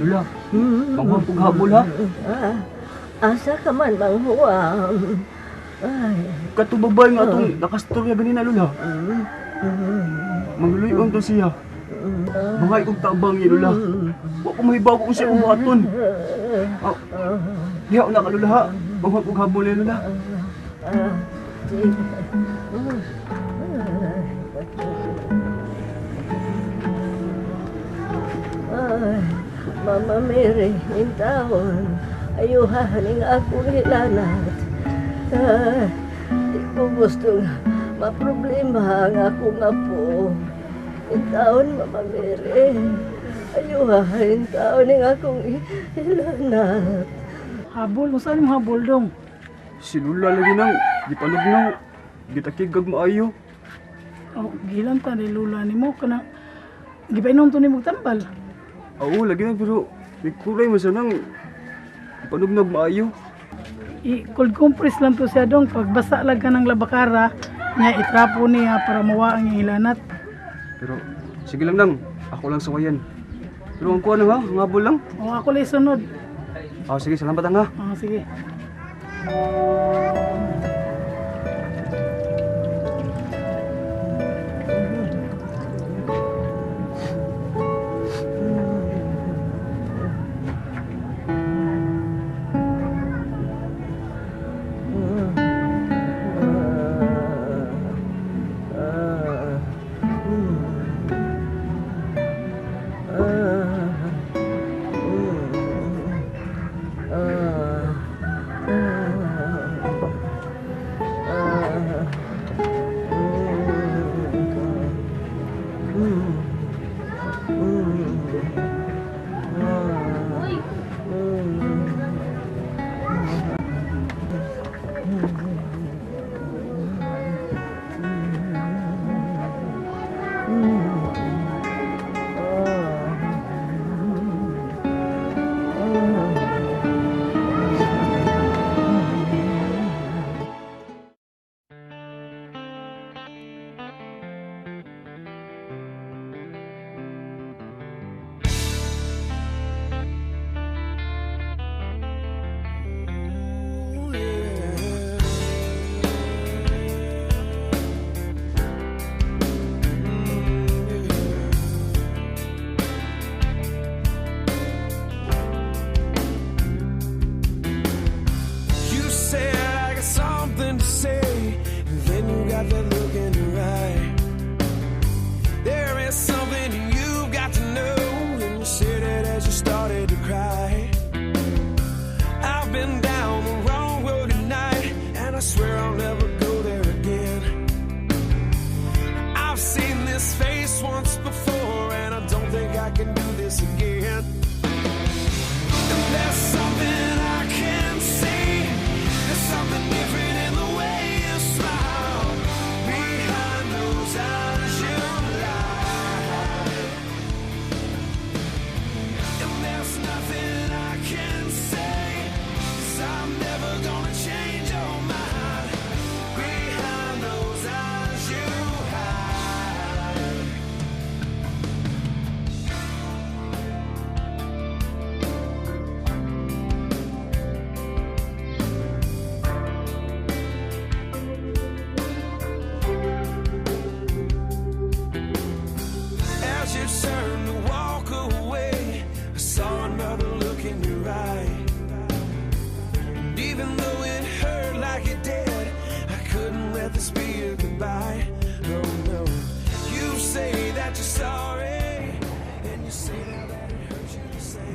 Lula, manghuwam kong habol ha. Asa ka man manghuwam. Ay. Katubabay nga itong nakastorya ganina Lula. Mangluyon to siya. Mga ikong tabang niya Lula. Huwag ko mahibaw kung siya umaton. Hiyaw na ka Lula ha. Manghuwam kong habol niya Lula. Ay, Mama Mary, intawon. Ayuhaning akong hilanat. Di ko gusto maproblema ang akong apo. Intawon, Mama Mary. Ayuhaning taon ang akong hilanat. Habol, saan yung habol dong? Si Lula lagi nang gipanugnaw. Gitakigag maayo. Oh, gilang ta ni Lula ni mo kanang gipainom to ni mo tambal. Oo, lagi na pero may kulay mo siya nang gipanugnaw maayo. I-cold compress lang to siya dong. Pag basa lang ka ng labakara, niya itrapo niya para mawa ang ilanat. Pero sige lang nang, ako lang sawayan. Pero ang kuha na ha, ang habol lang. O ako lang sunod. Sige, salamat ang ha. Sige.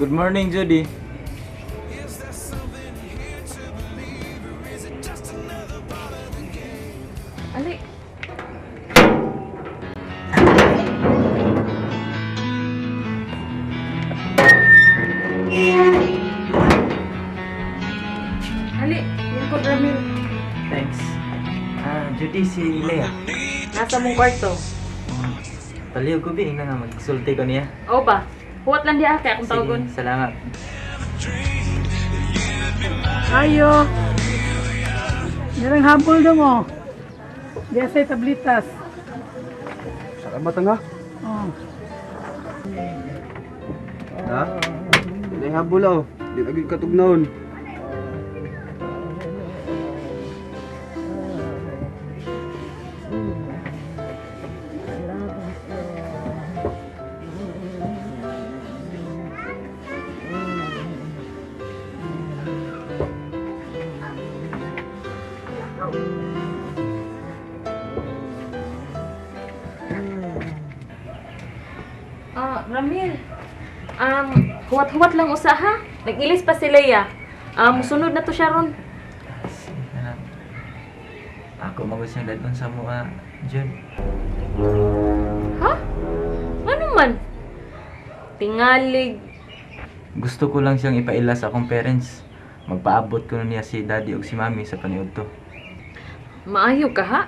Good morning, Judy. Ali. Ali, yung ko Ramil. Thanks. Judy, si Lea. Nasa mong kwarto. Paliw ko ba nga magsulti ko niya? Oo ba? Huwat lang di ate akong tawagon. Sige, salamat. Ayo. Merang habol dong oh. Biasa tablitas. Salamat ang ha. Oh. Ha? Nay habol aw. Di lagi katugnaon. Ramil. Huwat-huwat lang usaha. Nag-ilis pa si Leia. Musunod na to siya ron. Sige na lang. Ako magos niyang dadon sa mua, Jud. Ha? Ano man? Tingalig. Gusto ko lang siyang ipaila sa akong parents. Magpaabot ko na niya si daddy o si mami sa paniud to. Maayo ka ha?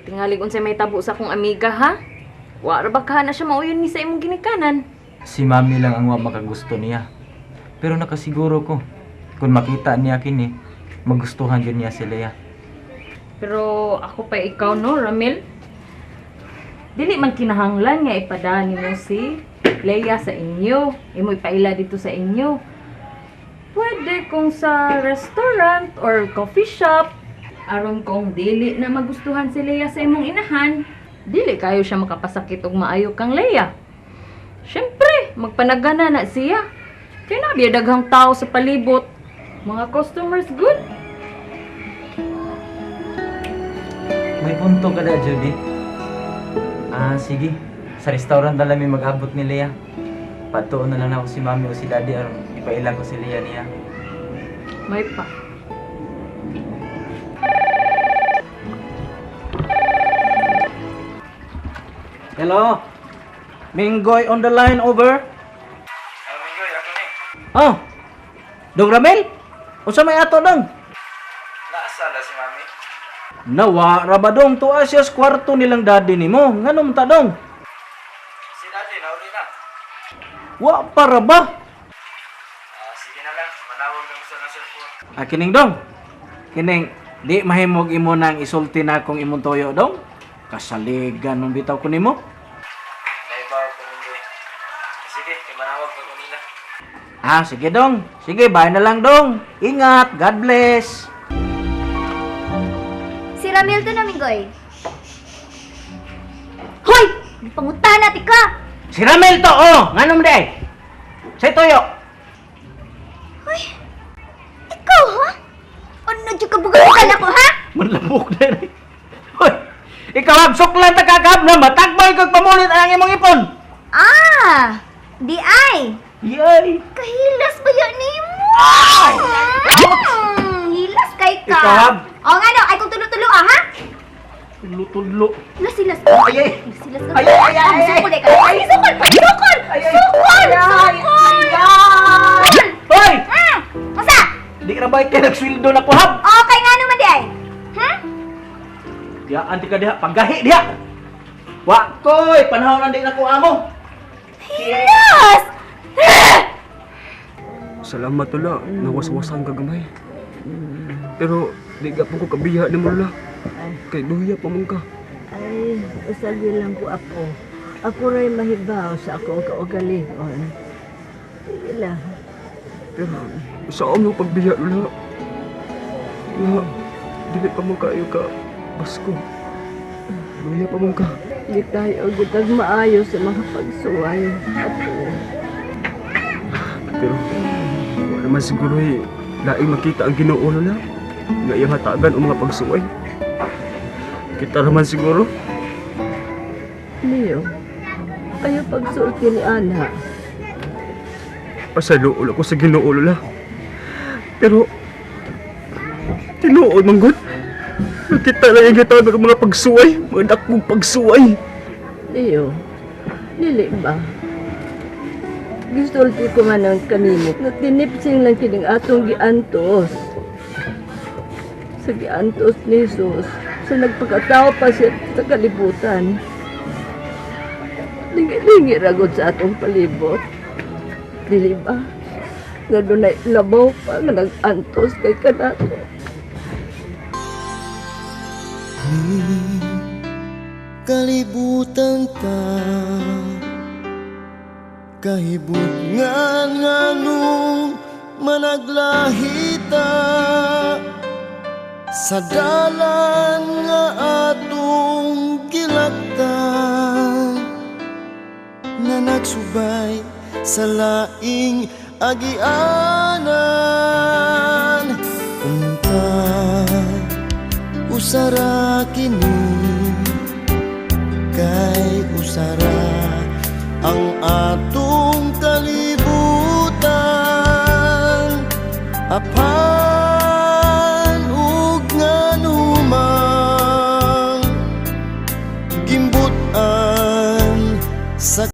Tingalig unsay may tabo sa akong amiga ha? Wa ra ba ka na siya mauyon ni sa imong ginikanan? Si mami lang ang wa makagusto niya. Pero nakasiguro ko, kung makita niya kini, magustuhan yun niya si Leia. Pero ako pa ikaw no, Ramil. Dili man kinahanglan nga ipadani mo si Leia sa inyo. Imo ipaila dito sa inyo. Pwede kung sa restaurant or coffee shop. Aron kung dili na magustuhan si Leia sa imong inahan, dili kayo siya makapasakit og maayo kang Leia. Siyempre, magpanagana na siya. Kaya nabiya daghang tao sa palibot. Mga customers good. May punto ka na, Judy. Sige. Sa restaurant na lang may mag-abot ni Leia. Patuon na lang ako si mami o si daddy aron ipailang ko si Leia niya. May pa. Hello? Minggoy on the line, over. Minggoy, ako ni. Oh, Dong Ramel? Unsa may ato dong? Naasala si mami. Nawa, rabadong tuwa siya sa kwarto nilang daddy nimo. Nganong ta dong? Si daddy, nauli na. Wa para ba? Sige na lang, manawag lang sa cellphone. Kining dong. Kining, di mahimog imo nang isulti na kung imong toyo dong. Kasaligan nung bitaw ko nimo. Naibaw ko Minggoy. Sige, manawag ko nila. Sige dong. Sige, bye na lang dong. Ingat, God bless. Si Ramil to na, Minggoy. Hoy! Pangutan natin ka! Si Ramel to, nganong day? Say toyo. Hoy! Ikaw, ha? Ano dyan ka bugabugan ako, ha? Manlabok na rin. Hoy! Ikaw absok lang takakab na matagbay kag pamulit ang imong ipon. Di ay! Yay! Kahilas ba yan ni mo? Hilas kay ka. Ikaw? O nga no, ay kung tulo-tulo ha? Tudlo-tudlo. Lasilas Oh, ka. ay! Lasilas ka. Ay, ay, ay, ay, Sukol ka. Ay, sukol! Sukol! Ay, ay, Sukol! ay, ay, Sukol! ay! Hoy! Masa? Di ka na ba kayo nagswildo na kuhab? Okay nga naman di ay. Diya, anti ka diha. Paggahi diha. Wakoy! Panahon na di na ko amo. Hilas! Salamat tula, nawas-wasan ka gamay. Pero di ka po ko kabiya ni mo la. Kay duya pa man ka. Ay, usagi lang ko ako. Ako rin mahibaw sa akong kaugalingon. Sige lang. Pero saan mo pagbiya lula? La, dili pa mo kayo ka Basko. Duya pa man ka. Di tayo gitag maayo sa mga pagsuway. Ako. Pero wala naman siguro laing makita ang Ginoo lula. Nga iyang hatagan o mga pagsuway. Kita naman siguro. Leo, kayo pagsulti ni Ana. Pasaluol ako sa Ginoo lula. Pero tinuod man gud. Nakita lang yung hatagan ng mga pagsuway. Mga dakong pagsuway. Leo, dili ba? Gisulti ko man ang kanimo. Natinipsing lang kining atong giantos. Sa giantos ni Jesus, sa nagpakatao pa siya sa kalibutan. Lingi-lingi ragod sa atong palibot. Dili ba? Nga doon ay labaw pa nga nag-antos kay kanato. Kalibutan ta kahibut nga managlahita sa dalan nga atong gilaktan, nga nagsubay sa laing agianan. Unta usara kini, kay usara ang atong kalibutan. Apa